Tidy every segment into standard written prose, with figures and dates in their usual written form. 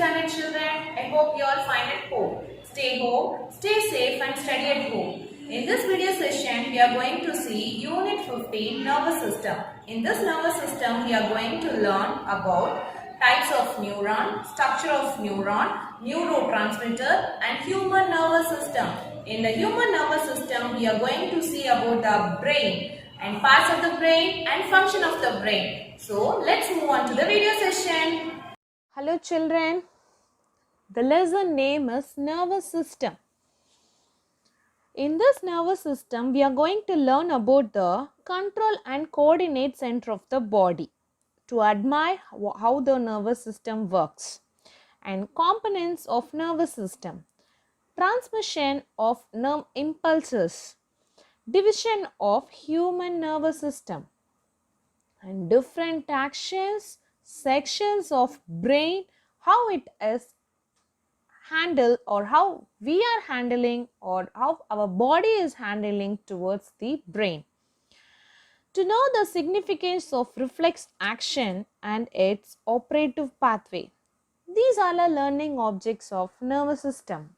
standard children. I hope you all find it home. Stay home, stay safe and study at home. In this video session, we are going to see Unit 15 Nervous System. In this nervous system, we are going to learn about types of neuron, structure of neuron, neurotransmitter and human nervous system. In the human nervous system, we are going to see about the brain and parts of the brain and function of the brain. So, let's move on to the video session. Hello children, the lesson name is nervous system. In this nervous system, we are going to learn about the control and coordinate center of the body to admire how the nervous system works and components of nervous system, transmission of nerve impulses, division of human nervous system and different actions, sections of brain, how it is handle or how we are handling or how our body is handling towards the brain. To know the significance of reflex action and its operative pathway. These are the learning objects of nervous system.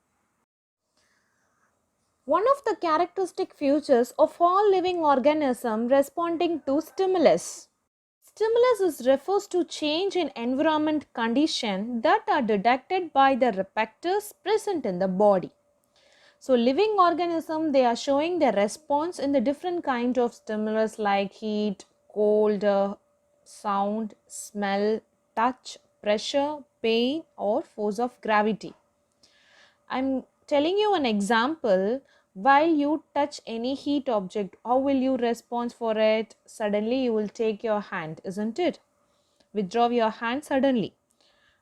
One of the characteristic features of all living organism responding to stimulus. Stimulus refers to change in environment condition that are detected by the receptors present in the body. So living organism, they are showing their response in the different kind of stimulus like heat, cold, sound, smell, touch, pressure, pain or force of gravity. I'm telling you an example. While you touch any heat object, how will you respond for it? Suddenly you will take your hand, isn't it? Withdraw your hand suddenly.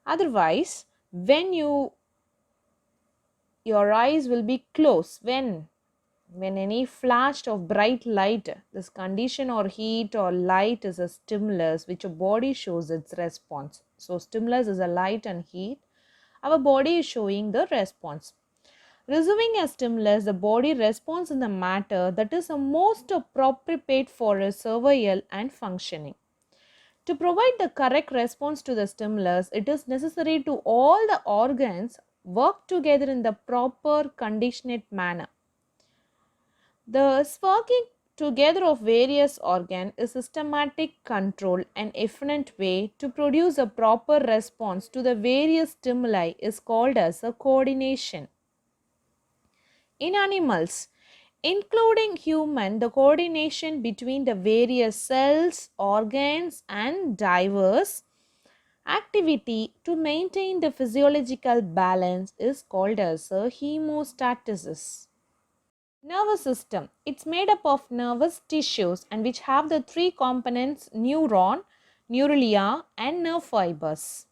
Otherwise, when your eyes will be closed when any flash of bright light, this condition or heat or light is a stimulus which your body shows its response. So stimulus is a light and heat. Our body is showing the response. Receiving a stimulus, the body responds in the manner that is the most appropriate for a survival and functioning. To provide the correct response to the stimulus, it is necessary to all the organs work together in the proper conditionate manner. The working together of various organs is systematic control and efficient way to produce a proper response to the various stimuli is called as a coordination. In animals, including human, the coordination between the various cells, organs and diverse activity to maintain the physiological balance is called as a hemostasis. Nervous system. It's made up of nervous tissues and which have the three components neuron, neurlia and nerve fibers.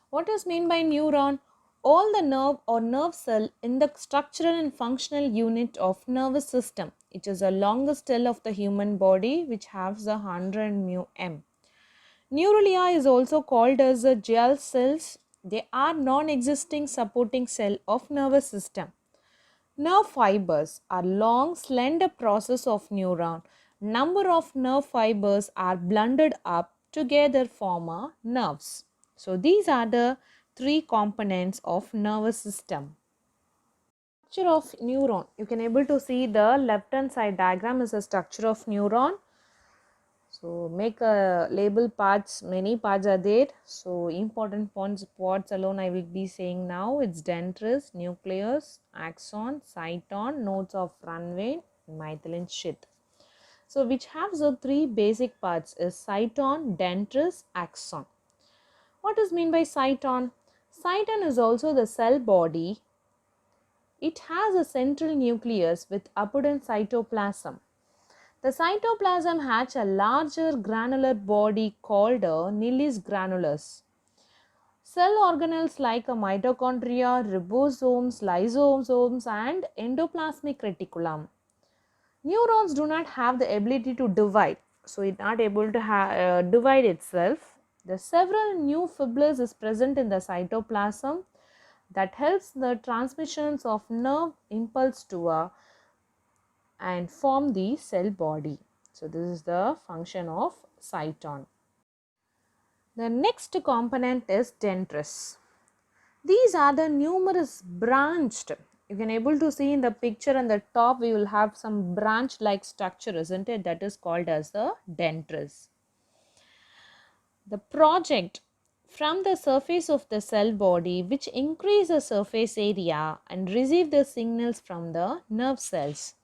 What is meant by neuron? All the nerve or nerve cell in the structural and functional unit of nervous system. It is the longest cell of the human body which has 100 μm. Neurlia is also called as the gel cells. They are non-existing supporting cell of nervous system. Nerve fibers are long slender process of neuron. Number of nerve fibers are blended up together form a nerves. So these are the three components of nervous system. Structure of neuron. You can able to see the left hand side diagram is a structure of neuron. So make a label parts, many parts are there. So important parts alone I will be saying now. It's dendrite, nucleus, axon, cyton, nodes of runway, myelin sheath. So which has the three basic parts is cyton, dendrite, axon. What is mean by cyton? Cyton is also the cell body. It has a central nucleus with abundant cytoplasm. The cytoplasm has a larger granular body called a nucleus granulus. Cell organelles like a mitochondria, ribosomes, lysosomes and endoplasmic reticulum. Neurons do not have the ability to divide, so it is not able to divide itself. The several new fibrils is present in the cytoplasm that helps the transmissions of nerve impulse to a and form the cell body. So this is the function of cyton. The next component is dendrites. These are the numerous branched. You can able to see in the picture on the top we will have some branch like structure, isn't it? That is called as the dendrils. The project from the surface of the cell body which increase the surface area and receive the signals from the nerve cells.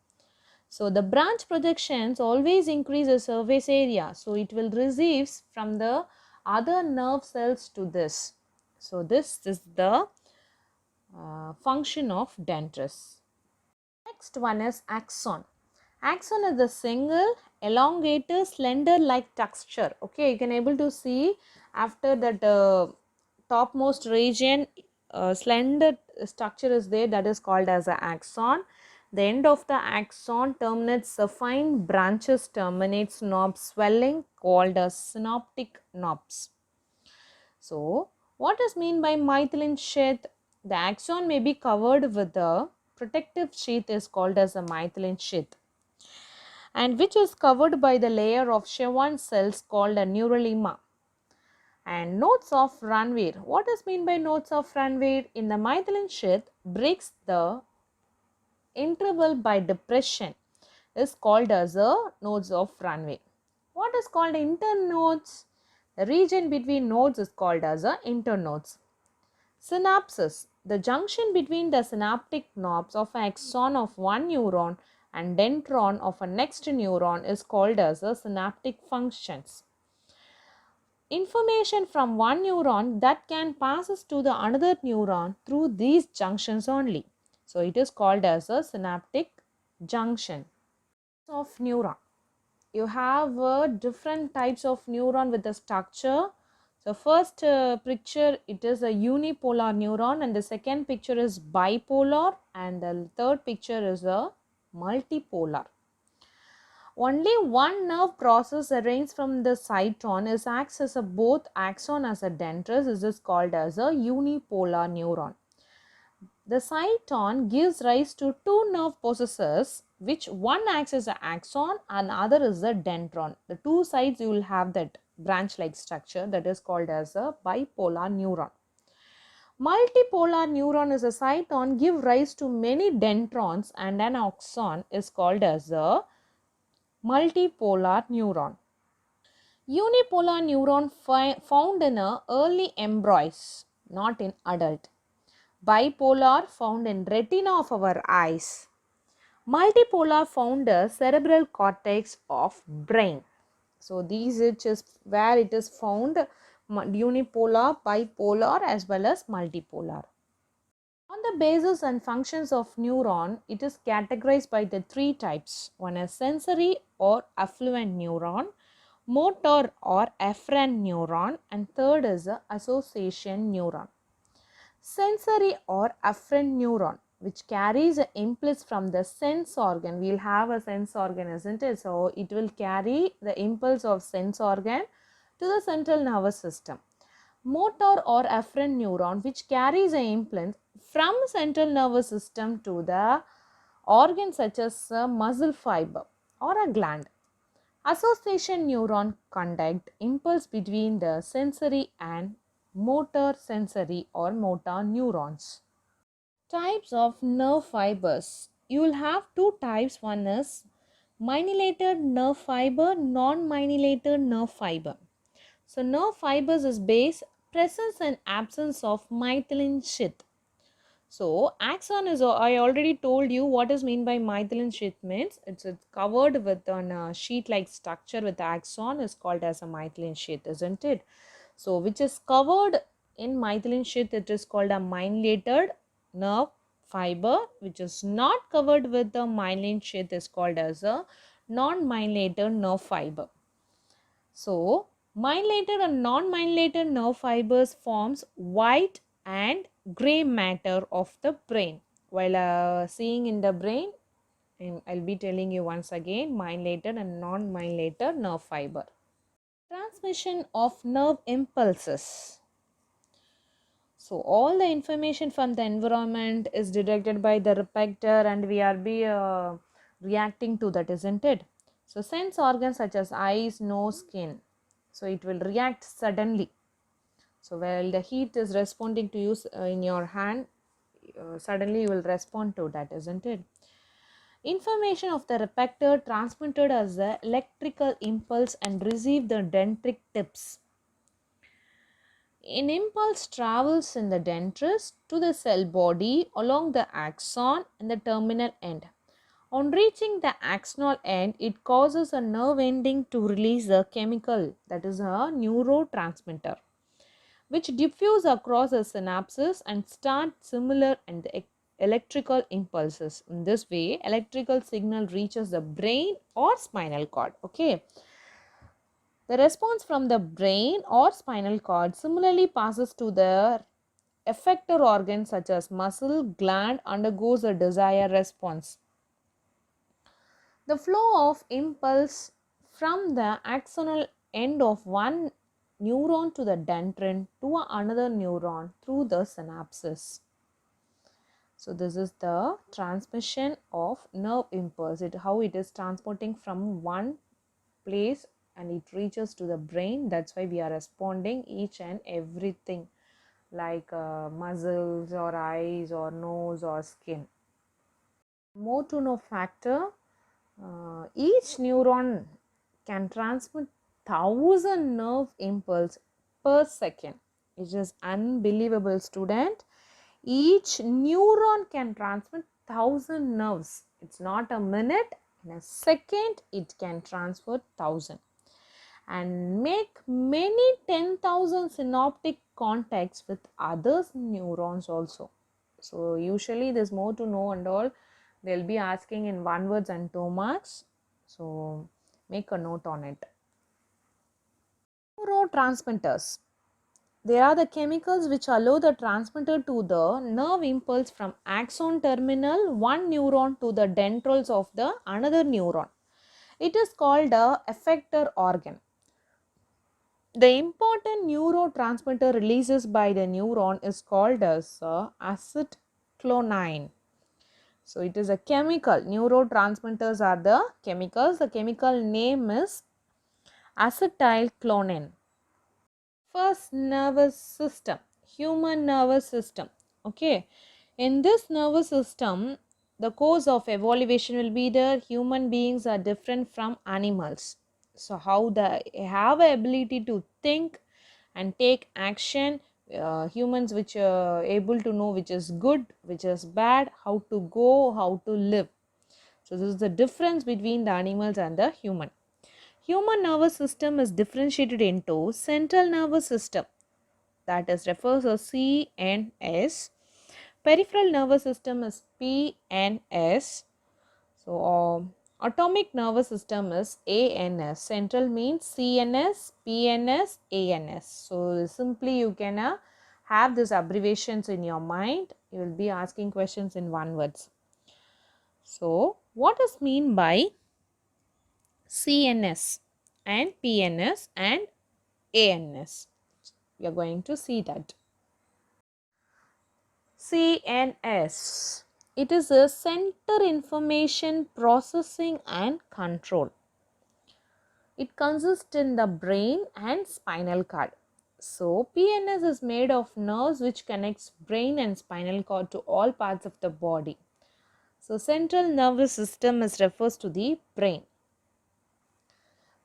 So the branch projections always increase the surface area. So it will receive from the other nerve cells to this. So this is the function of dendrils. Next one is axon. Axon is the single elongated slender like texture. Okay, you can able to see after that topmost region slender structure is there, that is called as a axon. The end of the axon terminates a fine branches terminates knob swelling called as synaptic knobs. So, what is mean by myelin sheath? The axon may be covered with a protective sheath is called as a myelin sheath, and which is covered by the layer of Schwann cells called a neurulema. And nodes of Ranvier. What is mean by nodes of Ranvier? In the myelin sheath breaks the interval by depression is called as a nodes of Ranvier. What is called internodes? The region between nodes is called as a internodes. Synapses. The junction between the synaptic knobs of an axon of one neuron and dendron of a next neuron is called as a synaptic functions. Information from one neuron that can passes to the another neuron through these junctions only. So it is called as a synaptic junction. Of neuron. You have different types of neuron with the structure. So first picture it is a unipolar neuron, and the second picture is bipolar, and the third picture is a multipolar. Only one nerve process arranged from the cyton is acts as a both axon as a dendrus. This is called as a unipolar neuron. The cyton gives rise to two nerve processes, which one acts as an axon and other is a dendron. The two sides you will have that branch like structure, that is called as a bipolar neuron. Multipolar neuron is a cyton give rise to many dendrons, and an axon is called as a multipolar neuron. Unipolar neuron found in early embryos, not in adult. Bipolar found in retina of our eyes. Multipolar found in cerebral cortex of brain. So these it is where it is found, unipolar, bipolar as well as multipolar. On the basis and functions of neuron, it is categorized by the three types. One is sensory or affluent neuron, motor or afferent neuron, and third is the association neuron. Sensory or afferent neuron, which carries an impulse from the sense organ. We will have a sense organ, isn't it? So it will carry the impulse of sense organ to the central nervous system. Motor or afferent neuron, which carries an impulse from central nervous system to the organ such as a muscle fiber or a gland. Association neuron conduct impulse between the sensory and motor sensory or motor neurons. Types of nerve fibers. You will have two types. One is myelinated nerve fiber, non-myelinated nerve fiber. So nerve fibers is based presence and absence of myelin sheath. So axon is, I already told you what is mean by myelin sheath means. It's covered with a sheet like structure with axon is called as a myelin sheath, isn't it? So which is covered in myelin sheath, it is called a myelinated nerve fiber. Which is not covered with the myelin sheath is called as a non-myelinated nerve fiber. So myelinated and non-myelinated nerve fibers forms white and gray matter of the brain. While seeing in the brain, I'll be telling you once again myelinated and non-myelinated nerve fiber. Transmission of nerve impulses. So all the information from the environment is detected by the receptor, and we are reacting to that, isn't it? So sense organs such as eyes, nose, skin. So it will react suddenly. So while the heat is responding to you in your hand, suddenly you will respond to that, isn't it? Information of the repeater transmitted as the electrical impulse and receive the dendritic tips. An impulse travels in the dendrite to the cell body along the axon and the terminal end. On reaching the axonal end, it causes a nerve ending to release a chemical, that is a neurotransmitter, which diffuse across the synapses and start similar and electrical impulses. In this way, electrical signal reaches the brain or spinal cord. Okay. The response from the brain or spinal cord similarly passes to the effector organs such as muscle gland undergoes a desired response. The flow of impulse from the axonal end of one neuron to the dendrin to another neuron through the synapses. So this is the transmission of nerve impulse, how it is transporting from one place and it reaches to the brain. That's why we are responding each and everything like muscles or eyes or nose or skin. More to know factor, each neuron can transmit 1000 nerve impulse per second. It is unbelievable, student. Each neuron can transmit 1000 nerves. It's not a minute, in a second it can transfer 1000 and make many 10,000 synaptic contacts with other neurons also. So usually there's more to know and all. They'll be asking in 1 words and 2 marks. So make a note on it. Neurotransmitters. They are the chemicals which allow the transmitter to the nerve impulse from axon terminal one neuron to the dendrites of the another neuron. It is called a effector organ. The important neurotransmitter releases by the neuron is called as acetylcholine. So it is a chemical. Neurotransmitters are the chemicals. The chemical name is acetylcholine. First, nervous system, human nervous system. Okay, in this nervous system, the course of evolution will be there. Human beings are different from animals. So how they have the ability to think and take action. Humans which are able to know which is good, which is bad, how to go, how to live. So this is the difference between the animals and the human. Human nervous system is differentiated into central nervous system, that is refers to CNS. Peripheral nervous system is PNS. So atomic nervous system is ANS. Central means CNS, PNS, ANS. So simply you can have these abbreviations in your mind. You will be asking questions in one words. So what is mean by CNS and PNS and ANS? We are going to see that. CNS. It is a center information processing and control. It consists in the brain and spinal cord. So PNS is made of nerves which connects brain and spinal cord to all parts of the body. So central nervous system is refers to the brain.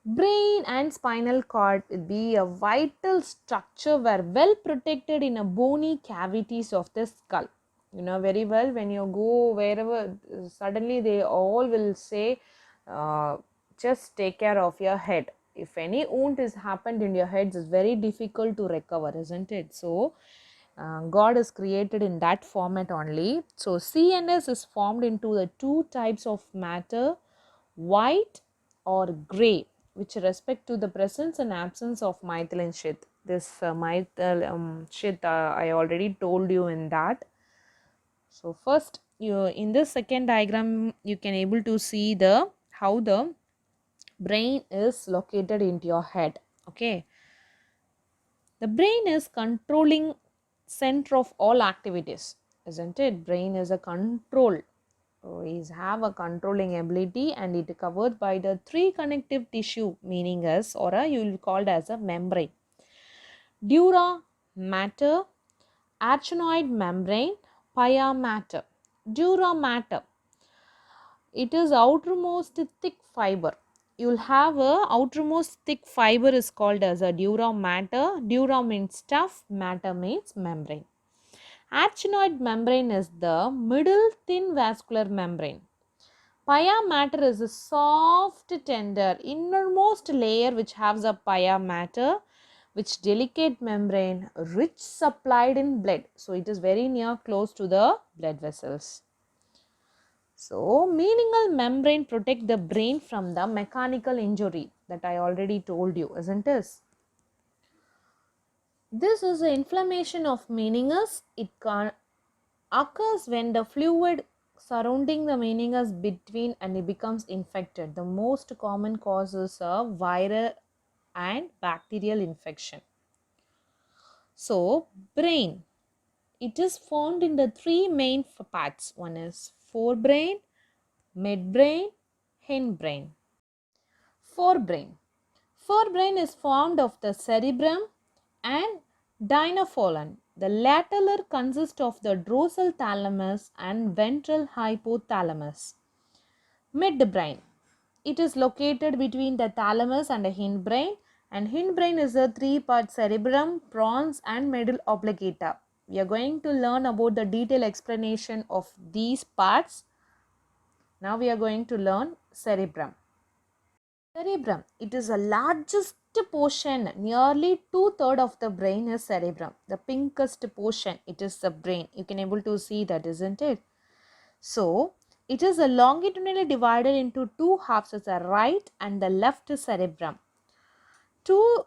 Brain and spinal cord will be a vital structure were well protected in a bony cavities of the skull. You know very well, when you go wherever, suddenly they all will say just take care of your head. If any wound is happened in your head, it's very difficult to recover, isn't it? So God is created in that format only. So CNS is formed into the two types of matter, white or grey, which respect to the presence and absence of methylene sheath. This methylene sheath I already told you in that. So first, you in this second diagram you can able to see the how the brain is located into your head. Okay, the brain is controlling center of all activities, isn't it? Brain is a control. Is have a controlling ability and it covered by the three connective tissue, meaning as or you will called as a membrane. Dura, matter, arachnoid membrane, pia mater, dura mater. It is outermost thick fiber. You will have a outermost thick fiber is called as a dura mater. Dura means tough, matter means membrane. Arachnoid membrane is the middle thin vascular membrane. Pia mater is a soft, tender, innermost layer which has a pia mater, which delicate membrane, rich supplied in blood. So it is very near close to the blood vessels. So meningeal membrane protect the brain from the mechanical injury that I already told you, isn't it? This is the inflammation of meninges. It occurs when the fluid surrounding the meninges between and it becomes infected. The most common causes are viral and bacterial infection. So brain, it is formed in the three main parts. One is forebrain, midbrain, hindbrain. Forebrain. Forebrain is formed of the cerebrum and dinophyllon. The latter consists of the dorsal thalamus and ventral hypothalamus. Midbrain. It is located between the thalamus and the hindbrain, and hindbrain is a three-part cerebrum, pons and medulla oblongata. We are going to learn about the detailed explanation of these parts. Now we are going to learn cerebrum. Cerebrum, it is the largest portion, nearly 2/3 of the brain is cerebrum. The pinkest portion, it is the brain. You can able to see that, isn't it? So, it is a longitudinally divided into two halves, as the right and the left cerebrum. Two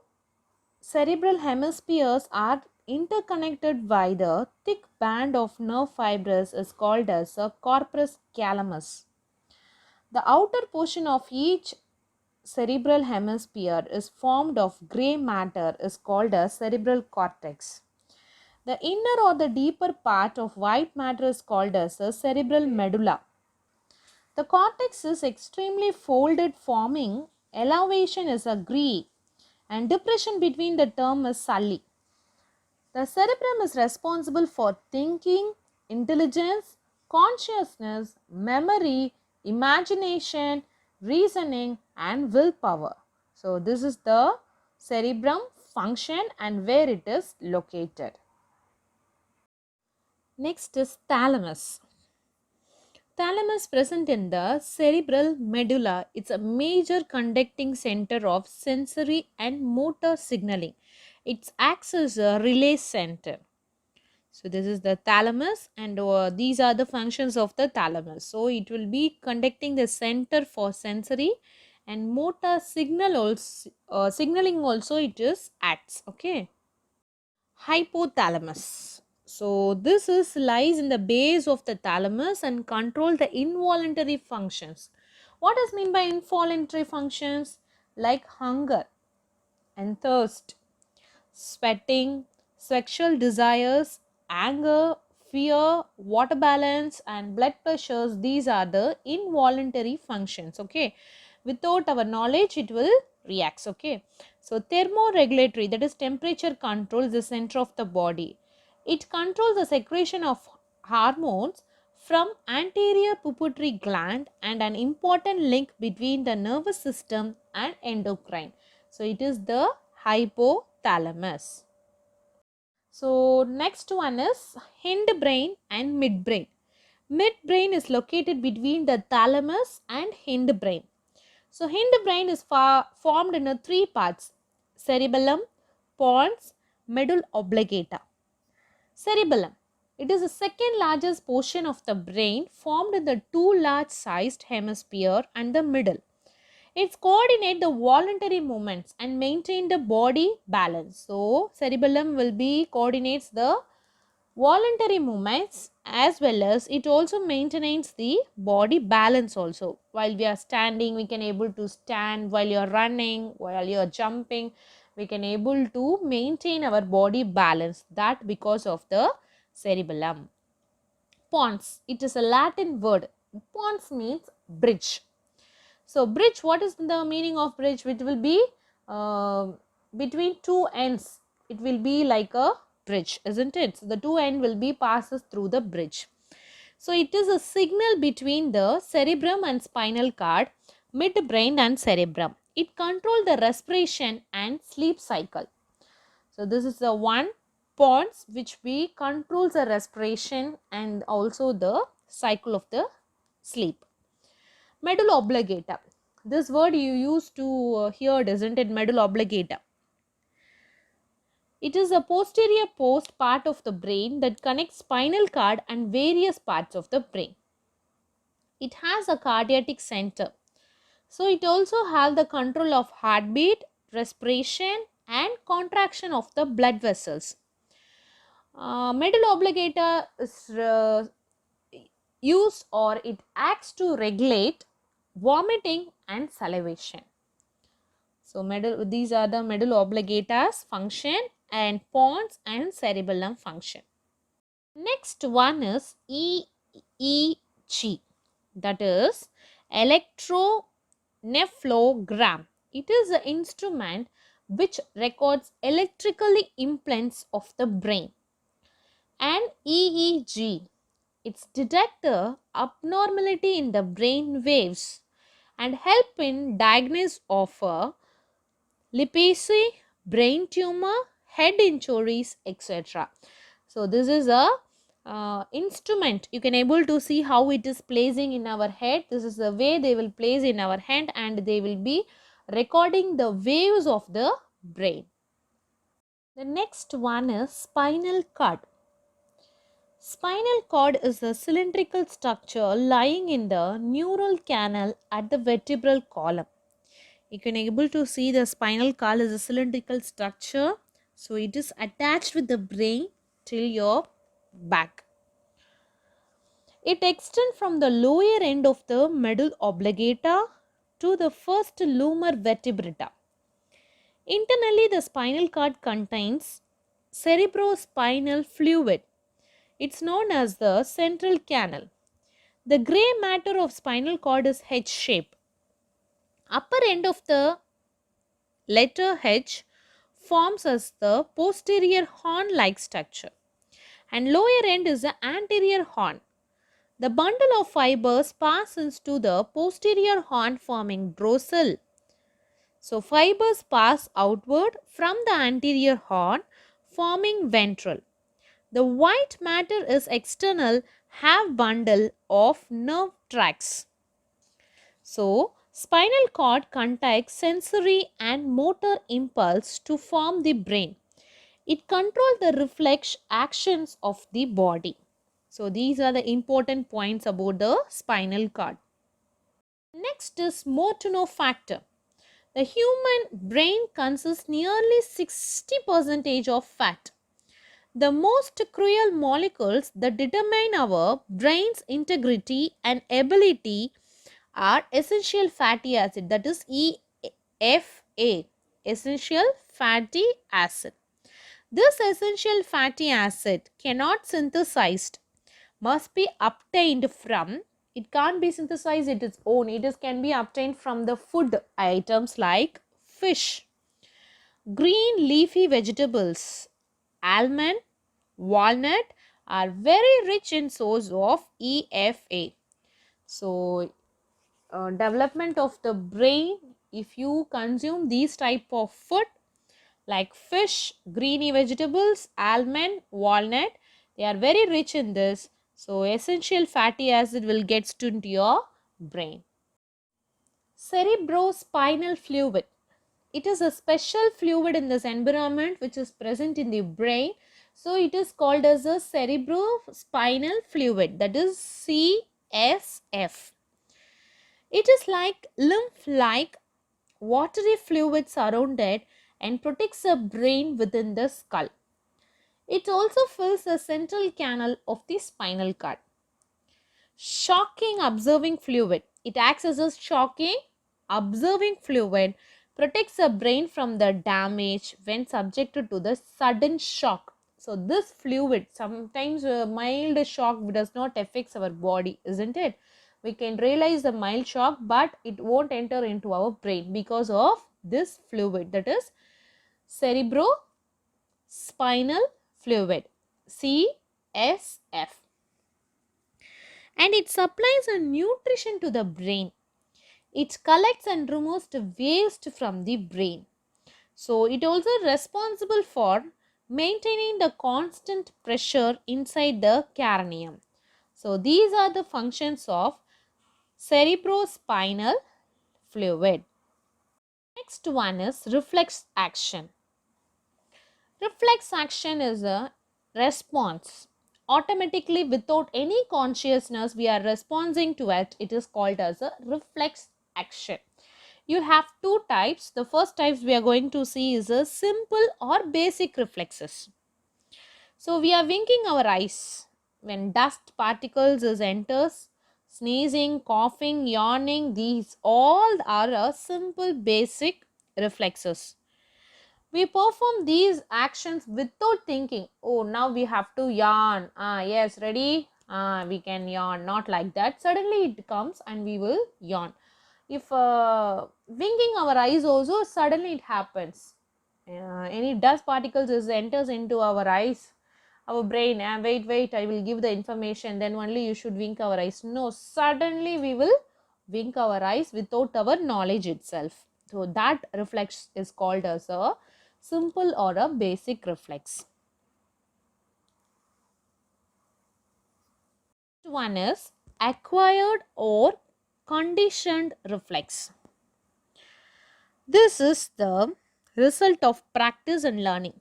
cerebral hemispheres are interconnected by the thick band of nerve fibers is called as a corpus callosum. The outer portion of each cerebral hemisphere is formed of grey matter is called as cerebral cortex. The inner or the deeper part of white matter is called as a cerebral medulla. The cortex is extremely folded, forming elevation is a gray and depression between the term is sully. The cerebrum is responsible for thinking, intelligence, consciousness, memory, imagination, reasoning and willpower. So this is the cerebrum function and where it is located. Next is thalamus. Thalamus present in the cerebral medulla. It's a major conducting center of sensory and motor signaling. It acts as a relay center. So this is the thalamus and these are the functions of the thalamus. So it will be conducting the center for sensory and motor signaling also it is acts. Okay. Hypothalamus. So this is lies in the base of the thalamus and control the involuntary functions. What does mean by involuntary functions? Like hunger and thirst, sweating, sexual desires, anger, fear, water balance and blood pressures. These are the involuntary functions. Okay, without our knowledge it will reacts. Okay, so thermoregulatory, that is temperature control, is the center of the body. It controls the secretion of hormones from anterior pituitary gland and an important link between the nervous system and endocrine. So it is the hypothalamus. So next one is hindbrain and midbrain. Midbrain is located between the thalamus and hindbrain. So hindbrain is formed in three parts: cerebellum, pons, medulla oblongata. Cerebellum, it is the second largest portion of the brain, formed in the two large sized hemisphere and the middle. It coordinates the voluntary movements and maintain the body balance. So cerebellum will be coordinates the voluntary movements as well as it also maintains the body balance also. While we are standing, we can able to stand. While you are running, while you are jumping, we can able to maintain our body balance. That because of the cerebellum. Pons, it is a Latin word. Pons means bridge. So bridge, what is the meaning of bridge? It will be between two ends. It will be like a bridge, isn't it? So the two end will be passes through the bridge. So it is a signal between the cerebrum and spinal cord, midbrain and cerebrum. It controls the respiration and sleep cycle. So this is the one pons which we controls the respiration and also the cycle of the sleep. Medulla oblongata. This word you used to hear, isn't it? Medulla oblongata. It is a posterior post part of the brain that connects spinal cord and various parts of the brain. It has a cardiac center. So it also has the control of heartbeat, respiration and contraction of the blood vessels. Medulla oblongata is used or it acts to regulate vomiting and salivation. So these are the medulla oblongata's function and pons and cerebellum function. Next one is EEG, that is electronephalogram. It is an instrument which records electrically impulses of the brain. And EEG, it's detect the abnormality in the brain waves and help in diagnosis of a leprosy, brain tumor, head injuries, etc. So this is a instrument. You can able to see how it is placing in our head. This is the way they will place in our head and they will be recording the waves of the brain. The next one is spinal cord. Spinal cord is a cylindrical structure lying in the neural canal at the vertebral column. You can able to see the spinal cord is a cylindrical structure. So it is attached with the brain till your back. It extends from the lower end of the medulla oblongata to the first lumbar vertebrata. Internally, the spinal cord contains cerebrospinal fluid. It's known as the central canal. The grey matter of spinal cord is H-shape. Upper end of the letter H forms as the posterior horn-like structure and lower end is the anterior horn. The bundle of fibers passes to the posterior horn forming dorsal. So fibers pass outward from the anterior horn forming ventral. The white matter is external half bundle of nerve tracts. So spinal cord contains sensory and motor impulse to form the brain. It controls the reflex actions of the body. So these are the important points about the spinal cord. Next is Mortino factor. The human brain consists nearly 60% of fat. The most crucial molecules that determine our brain's integrity and ability are essential fatty acid, that is EFA, essential fatty acid. This essential fatty acid cannot synthesized, must be obtained from, it can't be synthesized it its own, can be obtained from the food items like fish, green leafy vegetables, almond, walnut are very rich in source of EFA. So development of the brain, if you consume these type of food like fish, greeny vegetables, almond, walnut, they are very rich in this. So essential fatty acid will get into your brain. Cerebrospinal fluid. It is a special fluid in this environment which is present in the brain. So it is called as a cerebrospinal fluid, that is CSF. It is like lymph-like watery fluid surrounded and protects the brain within the skull. It also fills the central canal of the spinal cord. Shocking observing fluid. It acts as a shocking observing fluid, protects the brain from the damage when subjected to the sudden shock. So this fluid, sometimes a mild shock does not affect our body, isn't it? We can realize the mild shock, but it won't enter into our brain because of this fluid, that is cerebrospinal fluid, CSF, and it supplies a nutrition to the brain. It collects and removes the waste from the brain. So it also responsible for maintaining the constant pressure inside the cranium. So these are the functions of cerebrospinal fluid. Next one is reflex action. Reflex action is a response. Automatically, without any consciousness, we are responding to it. It is called as a reflex action. You have two types. The first types we are going to see is a simple or basic reflexes. So we are winking our eyes when dust particles enters, sneezing, coughing, yawning. These all are a simple basic reflexes. We perform these actions without thinking. Oh, now we have to yawn. Yes, ready? We can yawn. Not like that. Suddenly it comes and we will yawn. If winking our eyes also, suddenly it happens. Any dust particles enters into our eyes, our brain. Wait, I will give the information. Then only you should wink our eyes. No, suddenly we will wink our eyes without our knowledge itself. So that reflex is called as a simple or a basic reflex. One is acquired or conditioned reflex. This is the result of practice and learning.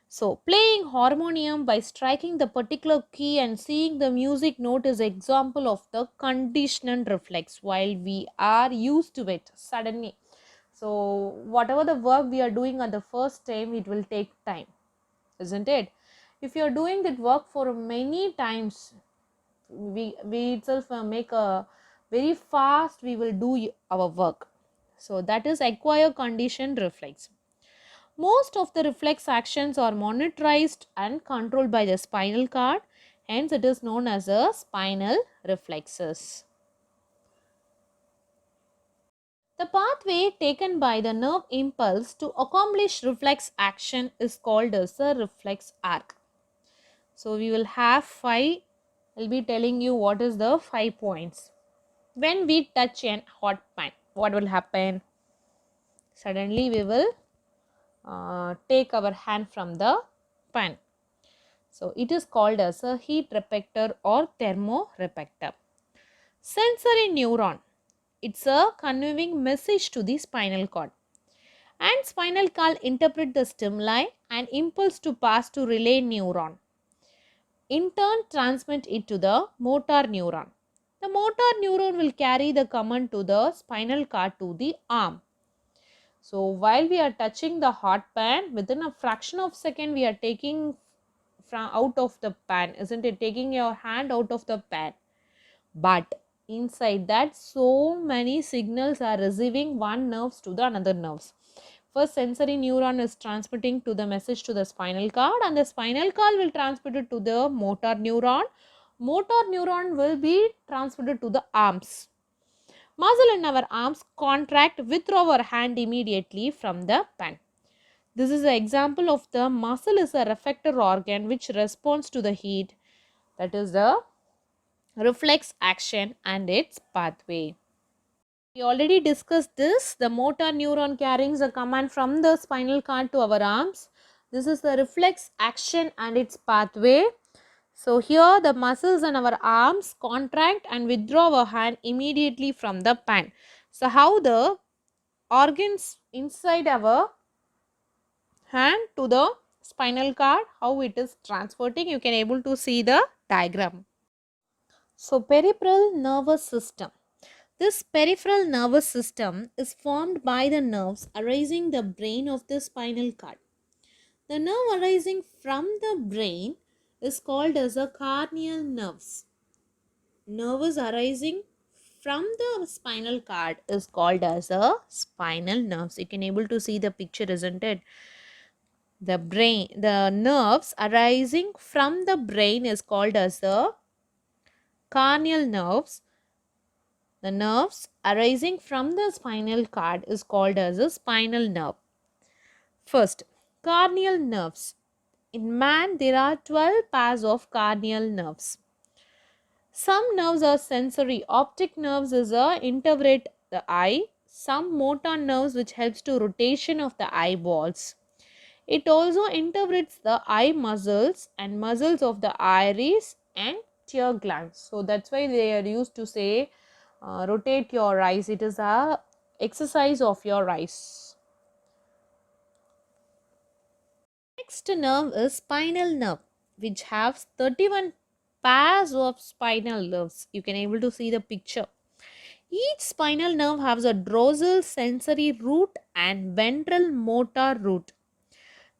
So, playing harmonium by striking the particular key and seeing the music note is example of the conditioned reflex while we are used to it suddenly. So, whatever the work we are doing at the first time, it will take time, isn't it? If you are doing that work for many times, we itself make a very fast, we will do our work. So, that is acquire conditioned reflex. Most of the reflex actions are monitored and controlled by the spinal cord, hence it is known as a spinal reflexes. The pathway taken by the nerve impulse to accomplish reflex action is called as a reflex arc. So we will have 5, I'll be telling you what is the 5 points. When we touch an hot pan, what will happen? Suddenly we will take our hand from the pan. So it is called as a heat repector or thermorepector. Sensory neuron. It's a conveying message to the spinal cord. And spinal cord interpret the stimuli and impulse to pass to relay neuron. In turn transmit it to the motor neuron. The motor neuron will carry the command to the spinal cord to the arm. So while we are touching the hot pan, within a fraction of second we are taking from out of the pan, isn't it? Taking your hand out of the pan. But inside that, so many signals are receiving one nerves to the another nerves. First, sensory neuron is transmitting to the message to the spinal cord, and the spinal cord will transmit it to the motor neuron. Motor neuron will be transmitted to the arms. Muscle in our arms contract, withdraw our hand immediately from the pan. This is an example of the muscle is a reflector organ which responds to the heat. That is the reflex action and its pathway. We already discussed this. The motor neuron carries a command from the spinal cord to our arms. This is the reflex action and its pathway. So here the muscles in our arms contract and withdraw our hand immediately from the pan. So how the organs inside our hand to the spinal cord, how it is transporting, you can able to see the diagram. So peripheral nervous system. This peripheral nervous system is formed by the nerves arising the brain of the spinal cord. The nerve arising from the brain is called as a cranial nerves. Nerves arising from the spinal cord is called as a spinal nerves. You can able to see the picture, isn't it? The brain, the nerves arising from the brain is called as the cranial nerves. The nerves arising from the spinal cord is called as a spinal nerve. First, cranial nerves. In man, there are 12 pairs of cranial nerves. Some nerves are sensory. Optic nerves is a interpret the eye. Some motor nerves which helps to rotation of the eyeballs. It also interprets the eye muscles and muscles of the iris and tear glands. So that's why they are used to say rotate your eyes. It is a exercise of your eyes. Next nerve is spinal nerve, which has 31 pairs of spinal nerves. You can able to see the picture. Each spinal nerve has a dorsal sensory root and ventral motor root.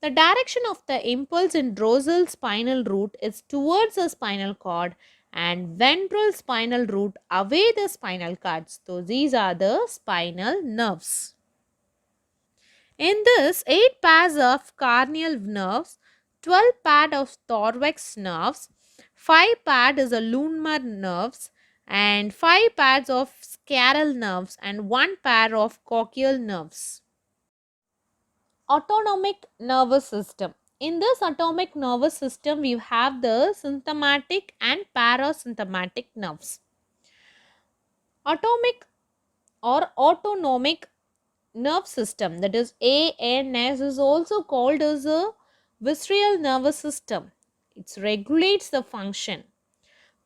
The direction of the impulse in dorsal spinal root is towards the spinal cord and ventral spinal root away the spinal cord. So these are the spinal nerves. In this, 8 pairs of cranial nerves, 12 pairs of thorax nerves, 5 pairs is a lumbar nerves, and 5 pairs of scleral nerves, and 1 pair of cochlear nerves. Autonomic nervous system. In this autonomic nervous system, we have the sympathetic and parasympathetic nerves. Atomic or autonomic nerve system, that is ANS, is also called as a visceral nervous system. It regulates the function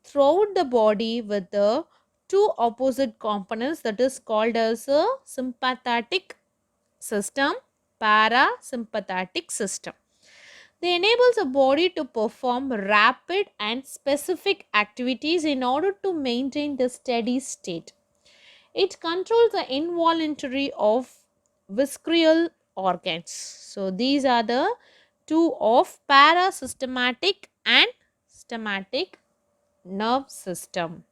throughout the body with the two opposite components, that is called as a sympathetic system, parasympathetic system. They enables the body to perform rapid and specific activities in order to maintain the steady state. It controls the involuntary of visceral organs. So these are the two of parasystematic and systematic nerve system.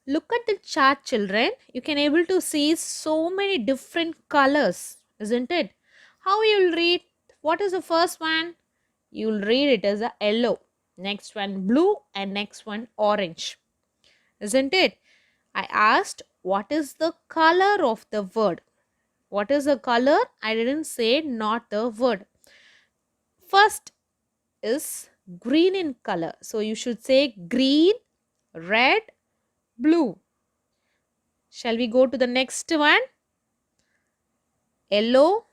Look at the chart, children. You can able to see so many different colors, isn't it? How you'll read? What is the first one? You'll read it as a yellow. Next one blue and next one orange. Isn't it? I asked what is the color of the word. What is the color? I didn't say not the word. First is green in color. So you should say green, red, blue. Shall we go to the next one? Yellow,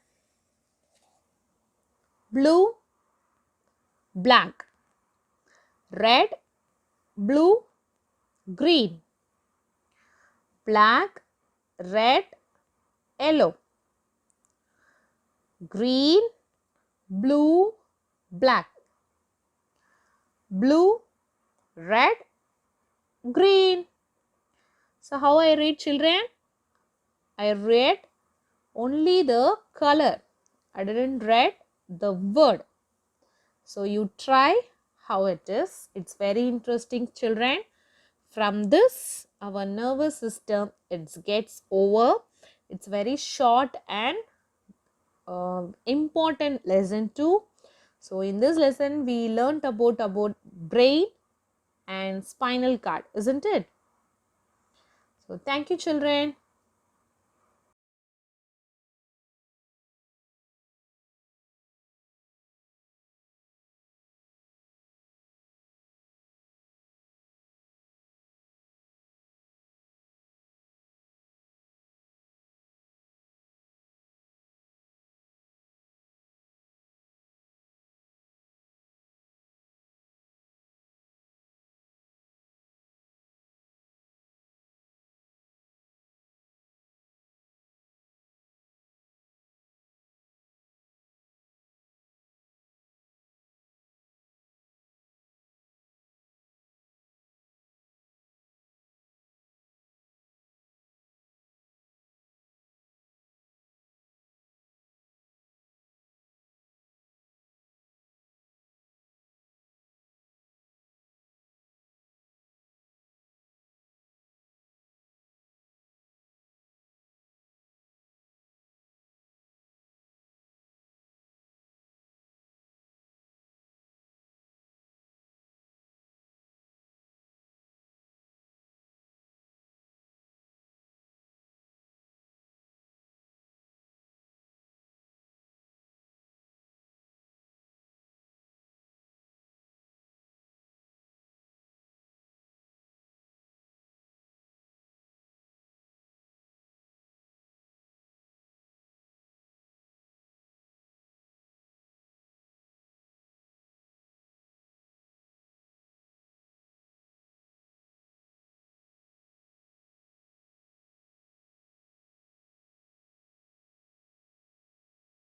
blue, black. Red, blue, green. Black, red, yellow. Green, blue, black. Blue, red, green. So how I read, children? I read only the color. I didn't read the word. So you try how it is. It's very interesting, children. From this, our nervous system, it gets over. It's very short and important lesson too. So in this lesson, we learnt about brain and spinal cord, isn't it? So thank you, children.